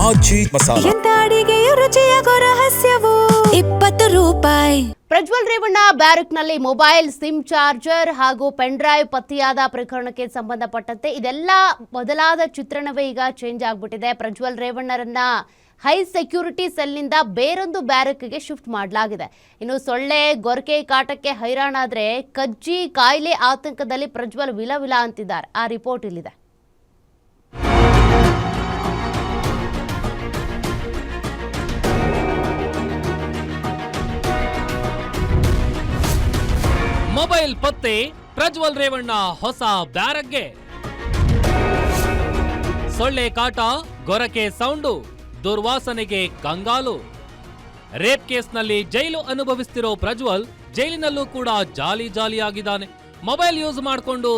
ಆಚಿ ಮಸಾಲ. ಎಂತ ಅಡಿಗೆಯ ರುಚಿಯಾಗೋ ರಹಸ್ಯವು 20 ರೂಪಾಯಿ. ಪ್ರಜ್ವಲ್ ರೇವಣ್ಣ ಬ್ಯಾರಕ್ನಲ್ಲಿ ಮೊಬೈಲ್, ಸಿಮ್ ಚಾರ್ಜರ್ ಹಾಗೂ ಪೆನ್ ಡ್ರೈವ್ ಪತ್ತೆಯಾದ ಪ್ರಕರಣಕ್ಕೆ ಸಂಬಂಧಪಟ್ಟಂತೆ ಇದೆಲ್ಲ ಬದಲಾದ ಚಿತ್ರಣವೇ ಈಗ ಚೇಂಜ್ ಆಗ್ಬಿಟ್ಟಿದೆ. ಪ್ರಜ್ವಲ್ ರೇವಣ್ಣರನ್ನ ಹೈ ಸೆಕ್ಯೂರಿಟಿ ಸೆಲ್ನಿಂದ ಬೇರೊಂದು ಬ್ಯಾರಕ್ಗೆ ಶಿಫ್ಟ್ ಮಾಡಲಾಗಿದೆ. ಇನ್ನು ಸೊಳ್ಳೆ ಗೊರಕೆ ಕಾಟಕ್ಕೆ ಹೈರಾಣಾದ್ರೆ ಕಜ್ಜಿ ಕಾಯಿಲೆ ಆತಂಕದಲ್ಲಿ ಪ್ರಜ್ವಲ್ ವಿಲವಿಲ ಅಂತಿದ್ದಾರೆ. ಆ ರಿಪೋರ್ಟ್ ಇಲ್ಲಿದೆ. ಮೊಬೈಲ್ ಪತ್ತೆ, ಪ್ರಜ್ವಲ್ ರೇವಣ್ಣ ಹೊಸ ಬ್ಯಾರಕ್ಗೆ. ಸೊಳ್ಳೆ ಕಾಟ, ಗೊರಕೆ ಸೌಂಡು, ದುರ್ವಾಸನೆಗೆ ಕಂಗಾಲು. ರೇಪ್ ಕೇಸ್ನಲ್ಲಿ ಜೈಲು ಅನುಭವಿಸ್ತಿರೋ ಪ್ರಜ್ವಲ್ ಜೈಲಿನಲ್ಲೂ ಕೂಡ ಜಾಲಿಯಾಗಿದ್ದಾನೆ. ಮೊಬೈಲ್ ಯೂಸ್ ಮಾಡಿಕೊಂಡು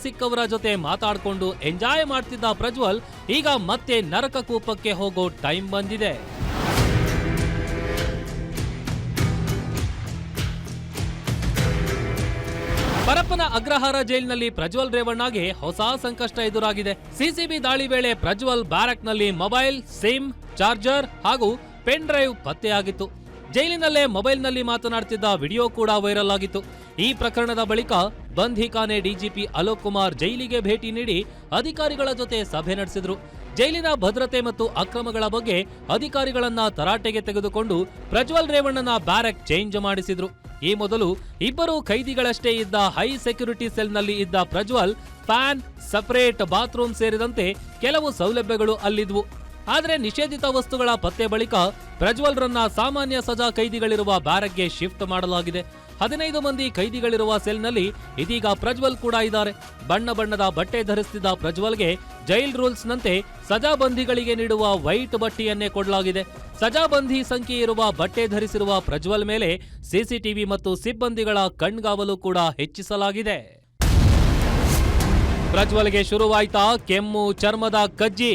ಸಿಕ್ಕವರ ಜೊತೆ ಮಾತಾಡ್ಕೊಂಡು ಎಂಜಾಯ್ ಮಾಡ್ತಿದ್ದ ಪ್ರಜ್ವಲ್ ಈಗ ಮತ್ತೆ ನರಕ ಕೂಪಕ್ಕೆ ಹೋಗೋ ಟೈಮ್ ಬಂದಿದೆ. ಪರಪ್ಪನ ಅಗ್ರಹಾರ ಜೈಲಿನಲ್ಲಿ ಪ್ರಜ್ವಲ್ ರೇವಣ್ಣಗೆ ಹೊಸ ಸಂಕಷ್ಟ ಎದುರಾಗಿದೆ. ಸಿಸಿಬಿ ದಾಳಿ ವೇಳೆ ಪ್ರಜ್ವಲ್ ಬ್ಯಾರಕ್ನಲ್ಲಿ ಮೊಬೈಲ್, ಸಿಮ್, ಚಾರ್ಜರ್ ಹಾಗೂ ಪೆನ್ ಡ್ರೈವ್ ಪತ್ತೆಯಾಗಿತ್ತು. ಜೈಲಿನಲ್ಲೇ ಮೊಬೈಲ್ನಲ್ಲಿ ಮಾತನಾಡ್ತಿದ್ದ ವಿಡಿಯೋ ಕೂಡ ವೈರಲ್ ಆಗಿತ್ತು. ಈ ಪ್ರಕರಣದ ಬಳಿಕ ಬಂಧಿಖಾನೆ ಡಿಜಿಪಿ ಅಲೋಕ್ ಕುಮಾರ್ ಜೈಲಿಗೆ ಭೇಟಿ ನೀಡಿ ಅಧಿಕಾರಿಗಳ ಜೊತೆ ಸಭೆ ನಡೆಸಿದ್ರು. ಜೈಲಿನ ಭದ್ರತೆ ಮತ್ತು ಅಕ್ರಮಗಳ ಬಗ್ಗೆ ಅಧಿಕಾರಿಗಳನ್ನ ತರಾಟೆಗೆ ತೆಗೆದುಕೊಂಡು ಪ್ರಜ್ವಲ್ ರೇವಣ್ಣನ ಬ್ಯಾರಕ್ ಚೇಂಜ್ ಮಾಡಿಸಿದ್ರು. ಈ ಮೊದಲು ಇಬ್ಬರು ಖೈದಿಗಳಷ್ಟೇ ಇದ್ದ ಹೈ ಸೆಕ್ಯೂರಿಟಿ ಸೆಲ್ನಲ್ಲಿ ಇದ್ದ ಪ್ರಜ್ವಲ್ ಫ್ಯಾನ್, ಸಪರೇಟ್ ಬಾತ್ರೂಮ್ ಸೇರಿದಂತೆ ಕೆಲವು ಸೌಲಭ್ಯಗಳು ಅಲ್ಲಿದ್ವು. ಆದರೆ ನಿಷೇಧಿತ ವಸ್ತುಗಳ ಪತ್ತೆ ಬಳಿಕ ಪ್ರಜ್ವಲ್ರನ್ನ ಸಾಮಾನ್ಯ ಸಜಾ ಕೈದಿಗಳಿರುವ ಬ್ಯಾರಕ್ಗೆ ಶಿಫ್ಟ್ ಮಾಡಲಾಗಿದೆ. 15 ಮಂದಿ ಕೈದಿಗಳಿರುವ ಸೆಲ್ನಲ್ಲಿ ಇದೀಗ ಪ್ರಜ್ವಲ್ ಕೂಡ ಇದ್ದಾರೆ. ಬಣ್ಣದ ಬಟ್ಟೆ ಧರಿಸುತ್ತಿದ್ದ ಪ್ರಜ್ವಲ್ಗೆ ಜೈಲ್ ರೂಲ್ಸ್ನಂತೆ ಸಜಾಬಂದಿಗಳಿಗೆ ನೀಡುವ ವೈಟ್ ಬಟ್ಟೆಯನ್ನೇ ಕೊಡಲಾಗಿದೆ. ಸಜಾಬಂದಿ ಸಂಖ್ಯೆ ಇರುವ ಬಟ್ಟೆ ಧರಿಸಿರುವ ಪ್ರಜ್ವಲ್ ಮೇಲೆ ಸಿಸಿಟಿವಿ ಮತ್ತು ಸಿಬ್ಬಂದಿಗಳ ಕಣ್ಗಾವಲು ಕೂಡ ಹೆಚ್ಚಿಸಲಾಗಿದೆ. ಪ್ರಜ್ವಲ್ಗೆ ಶುರುವಾಯ್ತಾ ಕೆಮ್ಮು, ಚರ್ಮದ ಕಜ್ಜಿ.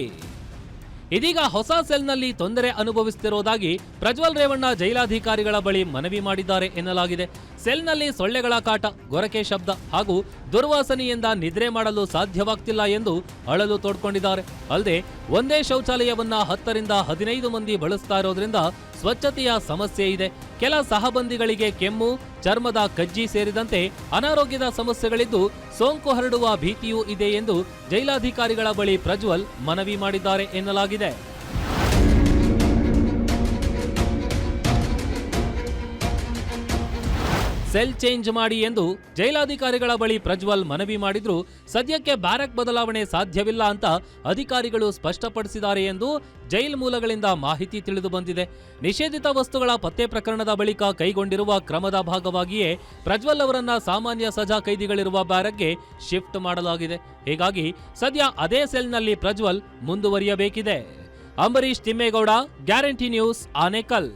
ಇದೀಗ ಹೊಸ ಸೆಲ್ನಲ್ಲಿ ತೊಂದರೆ ಅನುಭವಿಸುತ್ತಿರುವುದಾಗಿ ಪ್ರಜ್ವಲ್ ರೇವಣ್ಣ ಜೈಲಾಧಿಕಾರಿಗಳ ಬಳಿ ಮನವಿ ಮಾಡಿದ್ದಾರೆ ಎನ್ನಲಾಗಿದೆ. ಸೆಲ್ನಲ್ಲಿ ಸೊಳ್ಳೆಗಳ ಕಾಟ, ಗೊರಕೆ ಶಬ್ದ ಹಾಗೂ ದುರ್ವಾಸನೆಯಿಂದ ನಿದ್ರೆ ಮಾಡಲು ಸಾಧ್ಯವಾಗ್ತಿಲ್ಲ ಎಂದು ಅಳಲು ತೋಡ್ಕೊಂಡಿದ್ದಾರೆ. ಅಲ್ಲದೆ ಒಂದೇ ಶೌಚಾಲಯವನ್ನ 10 ರಿಂದ 15 ಮಂದಿ ಬಳಸ್ತಾ ಇರೋದ್ರಿಂದ ಸ್ವಚ್ಛತೆಯ ಸಮಸ್ಯೆ ಇದೆ. ಕೆಲ ಸಹಬಂದಿಗಳಿಗೆ ಕೆಮ್ಮು, ಚರ್ಮದ ಕಜ್ಜಿ ಸೇರಿದಂತೆ ಅನಾರೋಗ್ಯದ ಸಮಸ್ಯೆಗಳಿದ್ದು ಸೋಂಕು ಹರಡುವ ಭೀತಿಯೂ ಇದೆ ಎಂದು ಜೈಲಾಧಿಕಾರಿಗಳ ಬಳಿ ಪ್ರಜ್ವಲ್ ಮನವಿ ಮಾಡಿದ್ದಾರೆ ಎನ್ನಲಾಗಿದೆ. ಸೆಲ್ ಚೇಂಜ್ ಮಾಡಿ ಎಂದು ಜೈಲಾಧಿಕಾರಿಗಳ ಬಳಿ ಪ್ರಜ್ವಲ್ ಮನವಿ ಮಾಡಿದ್ರು. ಸದ್ಯಕ್ಕೆ ಬ್ಯಾರಕ್ ಬದಲಾವಣೆ ಸಾಧ್ಯವಿಲ್ಲ ಅಂತ ಅಧಿಕಾರಿಗಳು ಸ್ಪಷ್ಟಪಡಿಸಿದ್ದಾರೆ ಎಂದು ಜೈಲ್ ಮೂಲಗಳಿಂದ ಮಾಹಿತಿ ತಿಳಿದು ಬಂದಿದೆ. ನಿಷೇಧಿತ ವಸ್ತುಗಳ ಪತ್ತೆ ಪ್ರಕರಣದ ಬಳಿಕ ಕೈಗೊಂಡಿರುವ ಕ್ರಮದ ಭಾಗವಾಗಿಯೇ ಪ್ರಜ್ವಲ್ ಅವರನ್ನ ಸಾಮಾನ್ಯ ಸಜಾ ಕೈದಿಗಳಿರುವ ಬ್ಯಾರಕ್ಗೆ ಶಿಫ್ಟ್ ಮಾಡಲಾಗಿದೆ. ಹೀಗಾಗಿ ಸದ್ಯ ಅದೇ ಸೆಲ್ನಲ್ಲಿ ಪ್ರಜ್ವಲ್ ಮುಂದುವರಿಯಬೇಕಿದೆ. Ambareesh Thimmegowda, Guarantee News, Anekal.